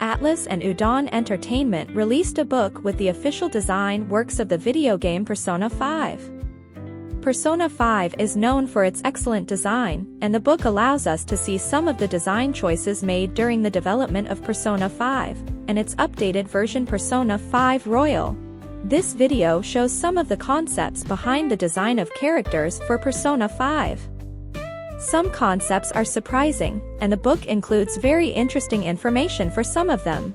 Atlus and Udon Entertainment released a book with the official design works of the video game Persona 5. Persona 5 is known for its excellent design, and the book allows us to see some of the design choices made during the development of Persona 5, and its updated version Persona 5 Royal. This video shows some of the concepts behind the design of characters for Persona 5. Some concepts are surprising, and the book includes very interesting information for some of them.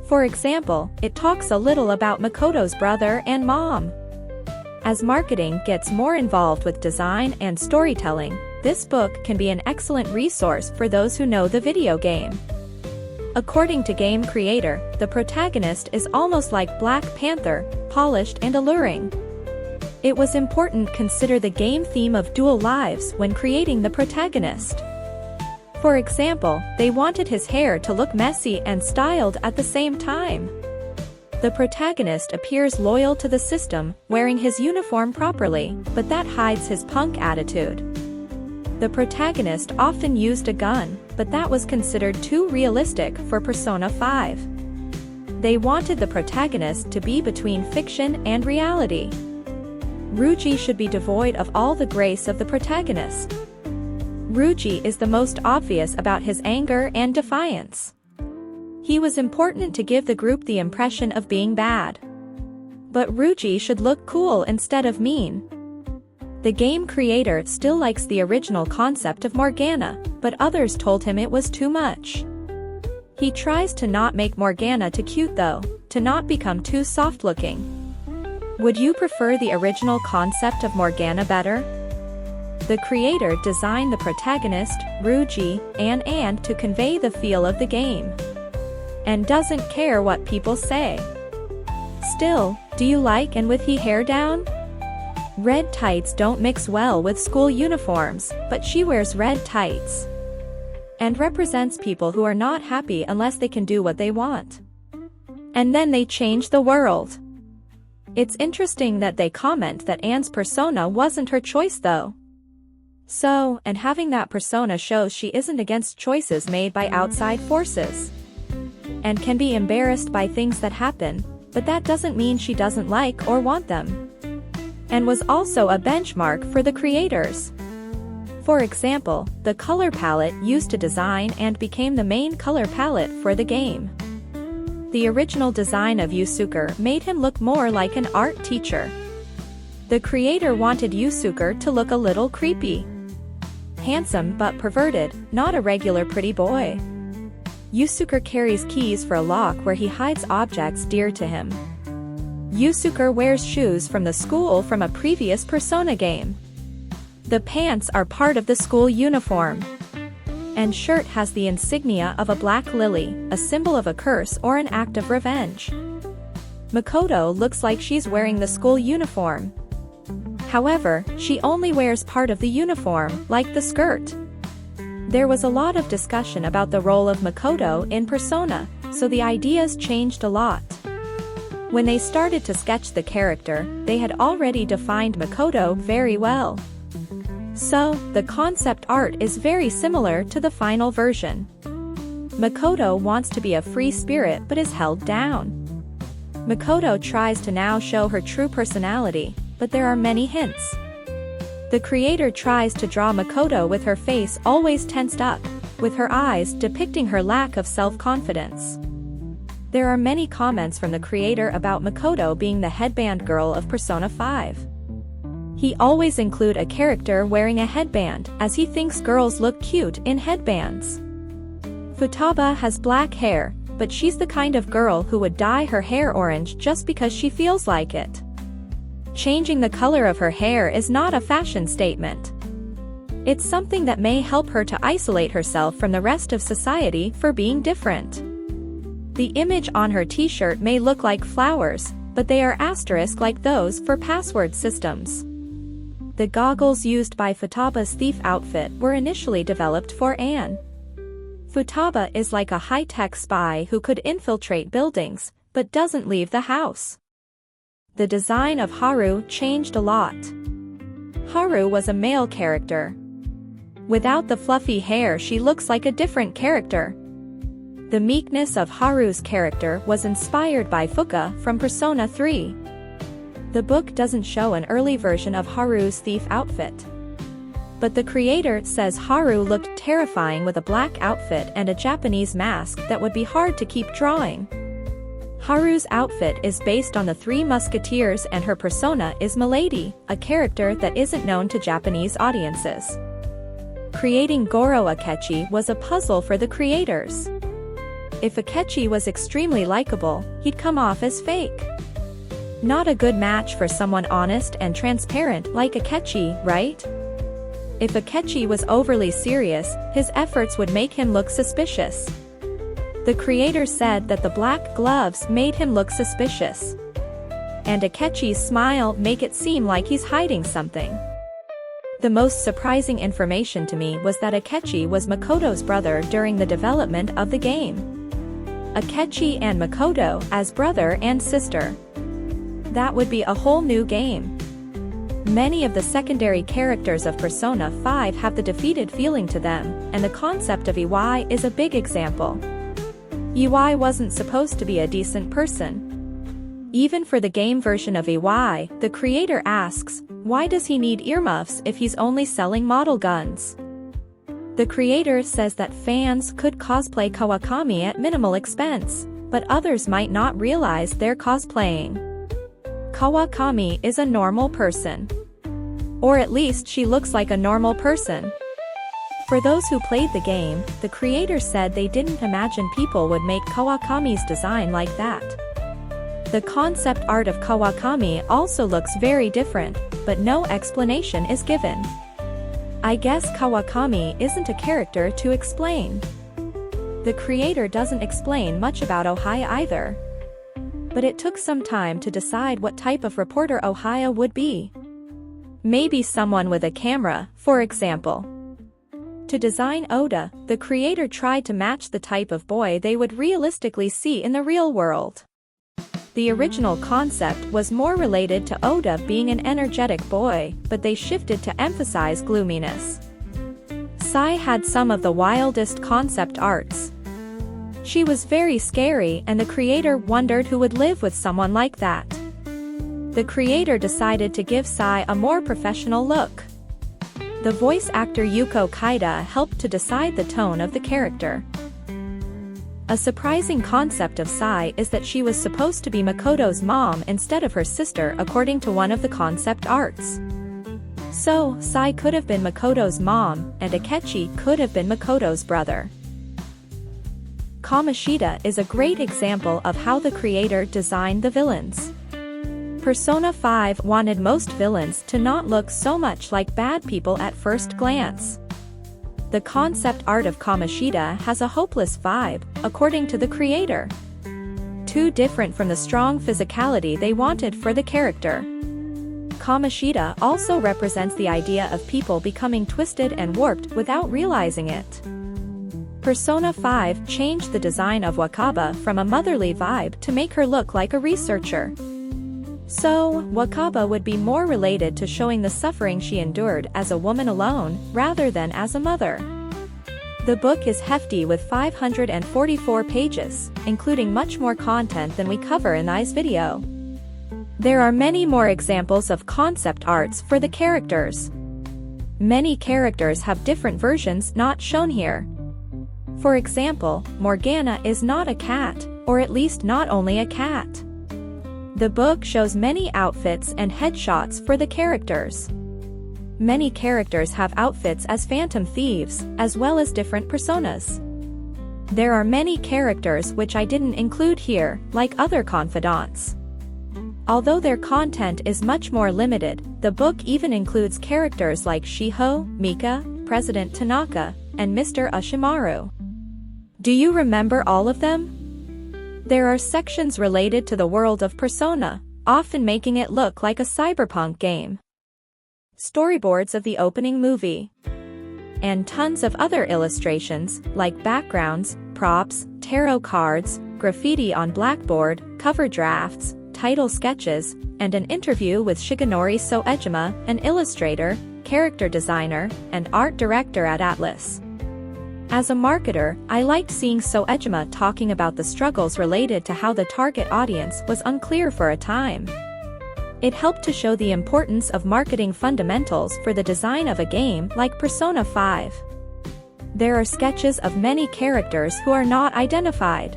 For example, it talks a little about Makoto's brother and mom. As marketing gets more involved with design and storytelling, this book can be an excellent resource for those who know the video game. According to game creator, the protagonist is almost like Black Panther, polished and alluring. It was important to consider the game theme of dual lives when creating the protagonist. For example, they wanted his hair to look messy and styled at the same time. The protagonist appears loyal to the system, wearing his uniform properly, but that hides his punk attitude. The protagonist often used a gun, but that was considered too realistic for Persona 5. They wanted the protagonist to be between fiction and reality. Ryuji should be devoid of all the grace of the protagonist. Ryuji is the most obvious about his anger and defiance. He was important to give the group the impression of being bad. But Ryuji should look cool instead of mean. The game creator still likes the original concept of Morgana, but others told him it was too much. He tries to not make Morgana too cute though, to not become too soft-looking. Would you prefer the original concept of Morgana better? The creator designed the protagonist, Ryuji, and to convey the feel of the game. And doesn't care what people say. Still, do you like and with he hair down? Red tights don't mix well with school uniforms, but she wears red tights. And represents people who are not happy unless they can do what they want. And then they change the world. It's interesting that they comment that Anne's persona wasn't her choice though. So, and having that persona shows she isn't against choices made by outside forces. And can be embarrassed by things that happen, but that doesn't mean she doesn't like or want them. And was also a benchmark for the creators. For example, the color palette used to design and became the main color palette for the game. The original design of Yusuke made him look more like an art teacher. The creator wanted Yusuke to look a little creepy. Handsome but perverted, not a regular pretty boy. Yusuke carries keys for a lock where he hides objects dear to him. Yusuke wears shoes from the school from a previous Persona game. The pants are part of the school uniform. And shirt has the insignia of a black lily, a symbol of a curse or an act of revenge. Makoto looks like she's wearing the school uniform. However, she only wears part of the uniform, like the skirt. There was a lot of discussion about the role of Makoto in Persona, so the ideas changed a lot. When they started to sketch the character, they had already defined Makoto very well. So, the concept art is very similar to the final version. Makoto wants to be a free spirit but is held down. Makoto tries to now show her true personality, but there are many hints. The creator tries to draw Makoto with her face always tensed up, with her eyes depicting her lack of self-confidence. There are many comments from the creator about Makoto being the headband girl of Persona 5. He always include a character wearing a headband, as he thinks girls look cute in headbands. Gutaba has black hair, but she's the kind of girl who would dye her hair orange just because she feels like it. Changing the color of her hair is not a fashion statement. It's something that may help her to isolate herself from the rest of society for being different. The image on her t-shirt may look like flowers, but they are asterisk like those for password systems. The goggles used by Futaba's thief outfit were initially developed for Anne. Futaba is like a high-tech spy who could infiltrate buildings, but doesn't leave the house. The design of Haru changed a lot. Haru was a male character. Without the fluffy hair, she looks like a different character. The meekness of Haru's character was inspired by Fuka from Persona 3. The book doesn't show an early version of Haru's thief outfit. But the creator says Haru looked terrifying with a black outfit and a Japanese mask that would be hard to keep drawing. Haru's outfit is based on the Three Musketeers and her persona is Milady, a character that isn't known to Japanese audiences. Creating Goro Akechi was a puzzle for the creators. If Akechi was extremely likable, he'd come off as fake. Not a good match for someone honest and transparent like Akechi, right? If Akechi was overly serious, his efforts would make him look suspicious. The creator said that the black gloves made him look suspicious. And Akechi's smile make it seem like he's hiding something. The most surprising information to me was that Akechi was Makoto's brother during the development of the game. Akechi and Makoto as brother and sister. That would be a whole new game. Many of the secondary characters of Persona 5 have the defeated feeling to them, and the concept of EY is a big example. EY wasn't supposed to be a decent person. Even for the game version of EY, the creator asks, why does he need earmuffs if he's only selling model guns? The creator says that fans could cosplay Kawakami at minimal expense, but others might not realize they're cosplaying. Kawakami is a normal person. Or at least she looks like a normal person. For those who played the game, the creator said they didn't imagine people would make Kawakami's design like that. The concept art of Kawakami also looks very different, but no explanation is given. I guess Kawakami isn't a character to explain. The creator doesn't explain much about Ohaya either. But it took some time to decide what type of reporter Ohaya would be. Maybe someone with a camera, for example. To design Oda, the creator tried to match the type of boy they would realistically see in the real world. The original concept was more related to Oda being an energetic boy, but they shifted to emphasize gloominess. Sai had some of the wildest concept arts. She was very scary and the creator wondered who would live with someone like that. The creator decided to give Sai a more professional look. The voice actor Yuko Kaida helped to decide the tone of the character. A surprising concept of Sai is that she was supposed to be Makoto's mom instead of her sister according to one of the concept arts. So, Sai could have been Makoto's mom, and Akechi could have been Makoto's brother. Kamoshida is a great example of how the creator designed the villains. Persona 5 wanted most villains to not look so much like bad people at first glance. The concept art of Kamoshida has a hopeless vibe, according to the creator. Too different from the strong physicality they wanted for the character. Kamoshida also represents the idea of people becoming twisted and warped without realizing it. Persona 5 changed the design of Wakaba from a motherly vibe to make her look like a researcher. So, Wakaba would be more related to showing the suffering she endured as a woman alone, rather than as a mother. The book is hefty with 544 pages, including much more content than we cover in this video. There are many more examples of concept arts for the characters. Many characters have different versions not shown here. For example, Morgana is not a cat, or at least not only a cat. The book shows many outfits and headshots for the characters. Many characters have outfits as phantom thieves, as well as different personas. There are many characters which I didn't include here, like other confidants. Although their content is much more limited, the book even includes characters like Shiho, Mika, President Tanaka, and Mr. Ushimaru. Do you remember all of them? There are sections related to the world of Persona, often making it look like a cyberpunk game. Storyboards of the opening movie. And tons of other illustrations, like backgrounds, props, tarot cards, graffiti on blackboard, cover drafts, title sketches, and an interview with Shigenori Soejima, an illustrator, character designer, and art director at Atlus. As a marketer, I liked seeing Soejima talking about the struggles related to how the target audience was unclear for a time. It helped to show the importance of marketing fundamentals for the design of a game like Persona 5. There are sketches of many characters who are not identified.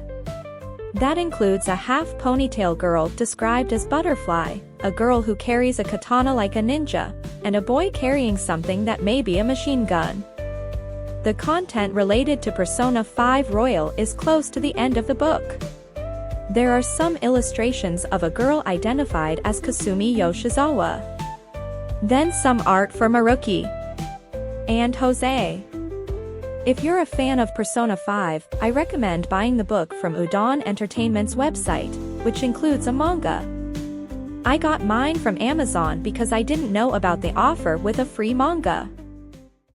That includes a half-ponytail girl described as Butterfly, a girl who carries a katana like a ninja, and a boy carrying something that may be a machine gun. The content related to Persona 5 Royal is close to the end of the book. There are some illustrations of a girl identified as Kasumi Yoshizawa. Then some art for Maruki and Jose. If you're a fan of Persona 5, I recommend buying the book from Udon Entertainment's website, which includes a manga. I got mine from Amazon because I didn't know about the offer with a free manga.